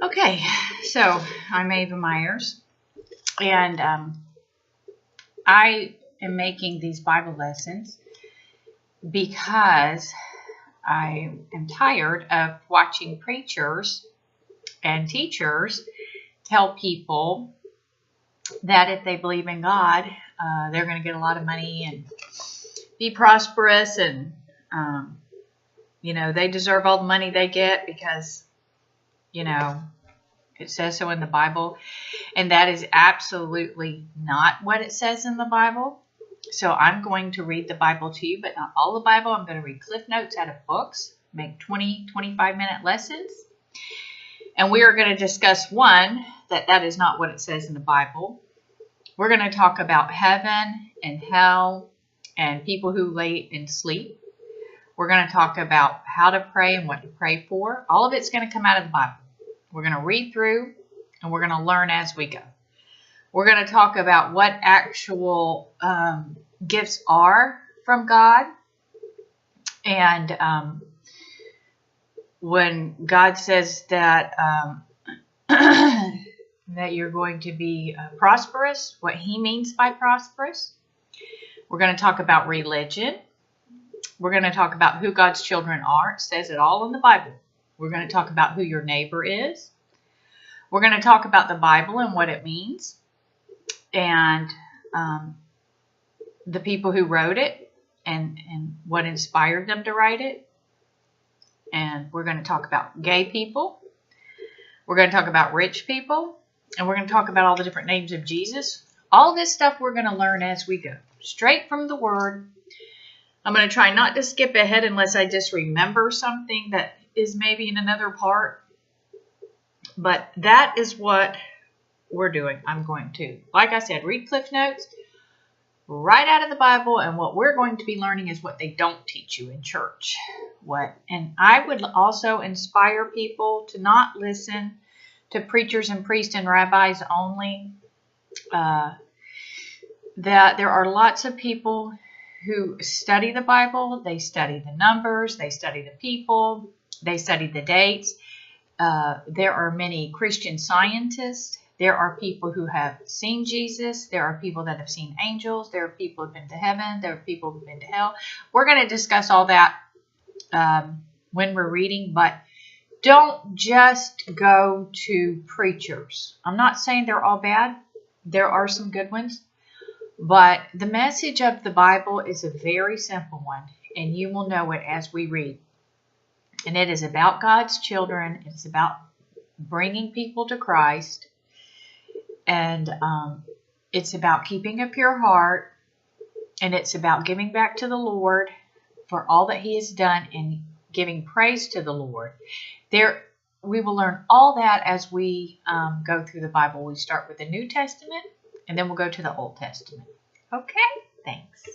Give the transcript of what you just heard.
Okay, so I'm Ava Myers, and I am making these Bible lessons because I am tired of watching preachers and teachers tell people that if they believe in God, they're going to get a lot of money and be prosperous, and they deserve all the money they get because it says so in the Bible. And that is absolutely not what it says in the Bible. So I'm going to read the Bible to you, but not all the Bible. I'm going to read cliff notes out of books, make 20, 25-minute lessons. And we are going to discuss one, that is not what it says in the Bible. We're going to talk about heaven and hell and people who lay in sleep. We're going to talk about how to pray and what to pray for. All of it's going to come out of the Bible. We're going to read through and we're going to learn as we go. We're going to talk about what actual gifts are from God. And when God says that that you're going to be prosperous, what he means by prosperous. We're going to talk about religion. We're going to talk about who God's children are. It says it all in the Bible. We're going to talk about who your neighbor is. We're going to talk about the Bible and what it means, and the people who wrote it and what inspired them to write it. And we're going to talk about gay people. We're going to talk about rich people. And we're going to talk about all the different names of Jesus. All this stuff we're going to learn as we go. Straight from the Word. I'm going to try not to skip ahead unless I just remember something that is maybe in another part. But that is what we're doing. I'm going to, like I said, read cliff notes right out of the Bible. And what we're going to be learning is what they don't teach you in church. And I would also inspire people to not listen to preachers and priests and rabbis only. That there are lots of people who study the Bible. They study the numbers. They study the people. They study the dates. There are many Christian scientists. There are people who have seen Jesus. There are people that have seen angels. There are people who have been to heaven. There are people who have been to hell. We're going to discuss all that when we're reading, but don't just go to preachers. I'm not saying they're all bad. There are some good ones. But the message of the Bible is a very simple one, and you will know it as we read. And it is about God's children. It's about bringing people to Christ. And it's about keeping a pure heart. And it's about giving back to the Lord for all that he has done and giving praise to the Lord. We will learn all that as we go through the Bible. We start with the New Testament, and then we'll go to the Old Testament. Okay, thanks.